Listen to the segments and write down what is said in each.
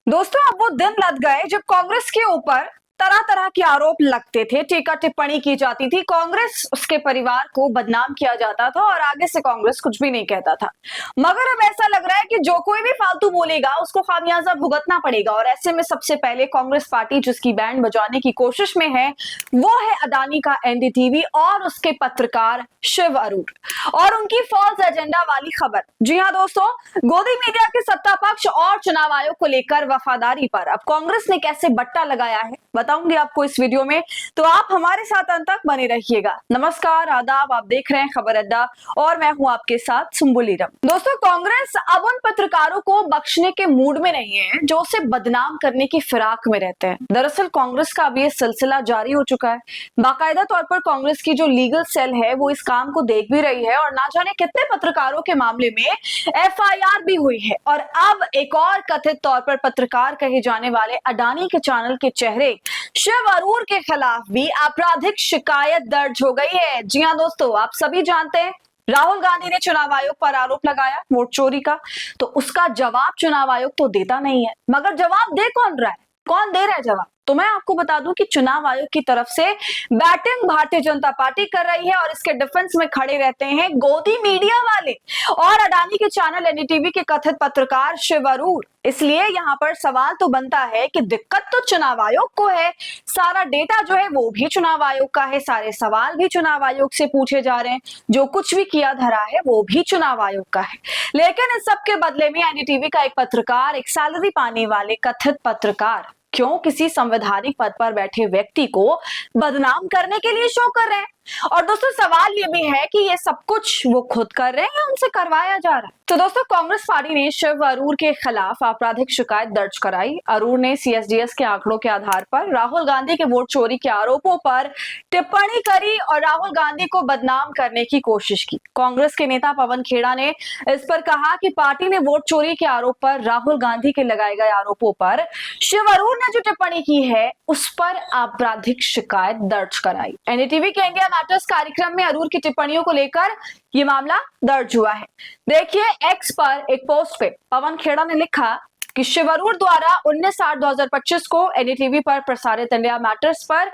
दोस्तों अब वो दिन लद गए जब कांग्रेस के ऊपर तरह तरह के आरोप लगते थे, टीका टिप्पणी की जाती थी, कांग्रेस उसके परिवार को बदनाम किया जाता था और आगे से कांग्रेस कुछ भी नहीं कहता था। मगर अब ऐसा लग रहा है कि जो कोई भी फालतू बोलेगा उसको खामियाजा भुगतना पड़ेगा और ऐसे में सबसे पहले कांग्रेस पार्टी जिसकी बैंड बजाने की कोशिश में है वो है अडानी का एनडीटीवी और उसके पत्रकार शिव अरूर और उनकी फॉल्स एजेंडा वाली खबर। जी हाँ दोस्तों, गोदी मीडिया के सत्ता पक्ष और चुनाव आयोग को लेकर वफादारी पर अब कांग्रेस ने कैसे बट्टा लगाया है बताऊंगी आपको इस वीडियो में, तो आप हमारे साथ अंत तक बने रहिएगा। नमस्कार, आदाब, आप देख रहे हैं खबर अड्डा और मैं हूं आपके साथ सुम्बुली रम। दोस्तों कांग्रेस अब उन पत्रकारों को बख्शने के मूड में नहीं है जो उसे बदनाम करने की फिराक में रहते हैं। दरअसल कांग्रेस का अब ये सिलसिला जारी हो चुका है। बाकायदा तौर पर कांग्रेस की जो लीगल सेल है वो इस काम को देख भी रही है और ना जाने कितने पत्रकारों के मामले में एफआईआर भी हुई है। और अब एक और कथित तौर पर पत्रकार कहे जाने वाले अडानी के चैनल के चेहरे शिव अरूर के खिलाफ भी आपराधिक शिकायत दर्ज हो गई है। जी हाँ दोस्तों, आप सभी जानते हैं राहुल गांधी ने चुनाव आयोग पर आरोप लगाया वोट चोरी का, तो उसका जवाब चुनाव आयोग तो देता नहीं है। मगर जवाब दे कौन रहा है, कौन दे रहा है जवाब? तो मैं आपको बता दूं कि चुनाव आयोग की तरफ से बैटिंग भारतीय जनता पार्टी कर रही है और इसके डिफेंस में खड़े रहते हैं गोदी मीडिया वाले और अडानी के चैनल एनडीटीवी के कथित पत्रकार शिव अरूर। इसलिए यहाँ पर सवाल तो बनता है कि दिक्कत तो चुनाव आयोग को है, सारा डेटा जो है वो भी चुनाव आयोग का है, सारे सवाल भी चुनाव आयोग से पूछे जा रहे हैं, जो कुछ भी किया धरा है वो भी चुनाव आयोग का है। लेकिन इस सब के बदले में एनडीटीवी का एक पत्रकार, एक सैलरी पाने वाले कथित पत्रकार क्यों किसी संवैधानिक पद पर बैठे व्यक्ति को बदनाम करने के लिए शो कर रहे हैं? और दोस्तों सवाल ये भी है कि ये सब कुछ वो खुद कर रहे हैं या उनसे करवाया जा रहा है? तो दोस्तों कांग्रेस पार्टी ने शिव अरूर के खिलाफ आपराधिक शिकायत दर्ज कराई। अरूर ने सीएसडीएस के आंकड़ों के आधार पर राहुल गांधी के वोट चोरी के आरोपों पर टिप्पणी करी और राहुल गांधी को बदनाम करने की कोशिश की। कांग्रेस के नेता पवन खेड़ा ने इस पर कहा कि पार्टी ने वोट चोरी के आरोप पर राहुल गांधी के लगाए गए आरोपों पर शिव अरूर ने जो टिप्पणी की है उस पर आपराधिक शिकायत दर्ज कराई। एनडीटीवी के इंडिया मैटर्स कार्यक्रम में अरूर की टिप्पणियों को लेकर ये मामला दर्ज हुआ है। देखिए एक्स पर एक पोस्ट पे पवन खेड़ा ने लिखा कि शिव अरूर द्वारा 19/8/2025 को एनडीटीवी पर प्रसारित इंडिया मैटर्स पर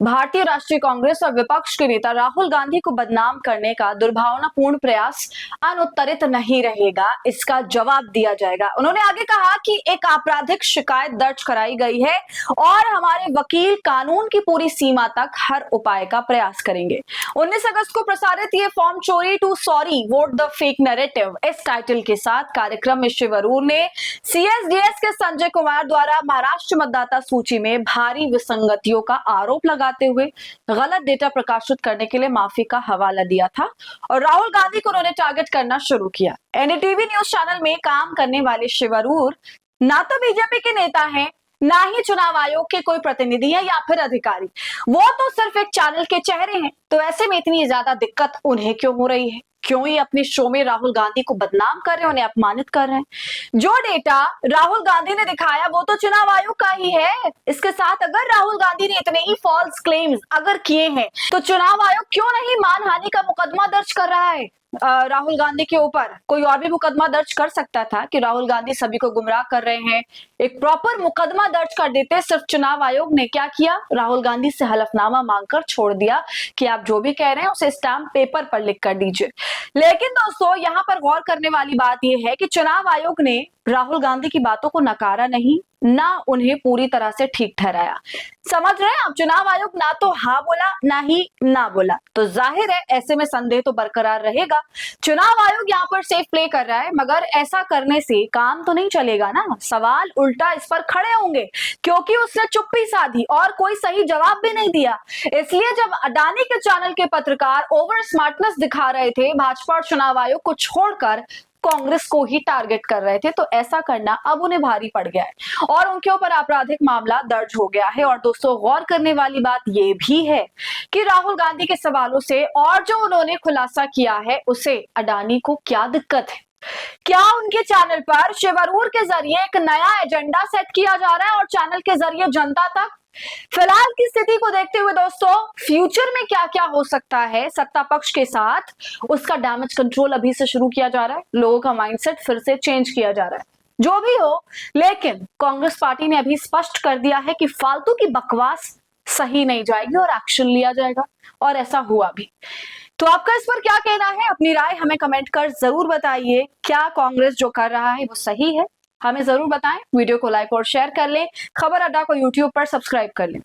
भारतीय राष्ट्रीय कांग्रेस और विपक्ष के नेता राहुल गांधी को बदनाम करने का दुर्भावनापूर्ण प्रयास अनुत्तरित नहीं रहेगा, इसका जवाब दिया जाएगा। उन्होंने आगे कहा कि एक आपराधिक शिकायत दर्ज कराई गई है और हमारे वकील कानून की पूरी सीमा तक हर उपाय का प्रयास करेंगे। 19 अगस्त को प्रसारित ये फॉर्म चोरी to sorry vote the fake narrative इस टाइटल के साथ कार्यक्रम में शिव अरूर ने सीएसडीएस के संजय कुमार द्वारा महाराष्ट्र मतदाता सूची में भारी विसंगतियों का आरोप लगाते हुए गलत डेटा प्रकाशित करने के लिए माफी का हवाला दिया था और राहुल गांधी को उन्होंने टारगेट करना शुरू किया। एनडीटीवी न्यूज चैनल में काम करने वाले शिव अरूर ना तो बीजेपी के नेता हैं, ना ही चुनाव आयोग के कोई प्रतिनिधि है या फिर अधिकारी, वो तो सिर्फ एक चैनल के चेहरे हैं। तो ऐसे में इतनी ज्यादा दिक्कत उन्हें क्यों हो रही है? क्यों ये अपने शो में राहुल गांधी को बदनाम कर रहे हैं, उन्हें अपमानित कर रहे हैं? जो डेटा राहुल गांधी ने दिखाया वो तो चुनाव आयोग का ही है। इसके साथ अगर राहुल गांधी ने इतने ही फॉल्स क्लेम्स अगर किए हैं तो चुनाव आयोग क्यों नहीं मानहानि का मुकदमा दर्ज कर रहा है? राहुल गांधी के ऊपर कोई और भी मुकदमा दर्ज कर सकता था कि राहुल गांधी सभी को गुमराह कर रहे हैं, एक प्रॉपर मुकदमा दर्ज कर देते। सिर्फ चुनाव आयोग ने क्या किया, राहुल गांधी से हलफनामा मांगकर छोड़ दिया कि आप जो भी कह रहे हैं उसे स्टैम्प पेपर पर लिख कर दीजिए। लेकिन दोस्तों यहाँ पर गौर करने वाली बात यह है कि चुनाव आयोग ने राहुल गांधी की बातों को नकारा नहीं, ना उन्हें पूरी तरह से ठीक ठहराया। समझ रहे हैं आप, चुनाव आयोग ना तो हाँ बोला ना ही ना बोला, तो जाहिर है ऐसे में संदेह तो बरकरार रहेगा। चुनाव आयोग यहाँ पर सेफ प्ले कर रहा है, मगर ऐसा करने से काम तो नहीं चलेगा ना। सवाल उल्टा इस पर खड़े होंगे क्योंकि उसने चुप्पी साधी और कोई सही जवाब भी नहीं दिया। इसलिए जब अडानी के चैनल के पत्रकार ओवर स्मार्टनेस दिखा रहे थे, भाजपा और चुनाव आयोग को छोड़कर कांग्रेस को ही टारगेट कर रहे थे, तो ऐसा करना अब उन्हें भारी पड़ गया है और उनके ऊपर आपराधिक मामला दर्ज हो गया है। और दोस्तों गौर करने वाली बात यह भी है कि राहुल गांधी के सवालों से और जो उन्होंने खुलासा किया है उसे अडानी को क्या दिक्कत है? क्या उनके चैनल पर शिव अरूर के जरिए एक नया एजेंडा सेट किया जा रहा है और चैनल के जरिए जनता तक? फिलहाल की स्थिति को देखते हुए दोस्तों फ्यूचर में क्या क्या हो सकता है सत्ता पक्ष के साथ, उसका डैमेज कंट्रोल अभी से शुरू किया जा रहा है, लोगों का माइंडसेट फिर से चेंज किया जा रहा है। जो भी हो, लेकिन कांग्रेस पार्टी ने अभी स्पष्ट कर दिया है कि फालतू की बकवास सही नहीं जाएगी और एक्शन लिया जाएगा, और ऐसा हुआ भी। तो आपका इस पर क्या कहना है? अपनी राय हमें कमेंट कर जरूर बताइए। क्या कांग्रेस जो कर रहा है वो सही है? हमें जरूर बताएं। वीडियो को लाइक और शेयर कर लें। खबर अड्डा को यूट्यूब पर सब्सक्राइब कर लें।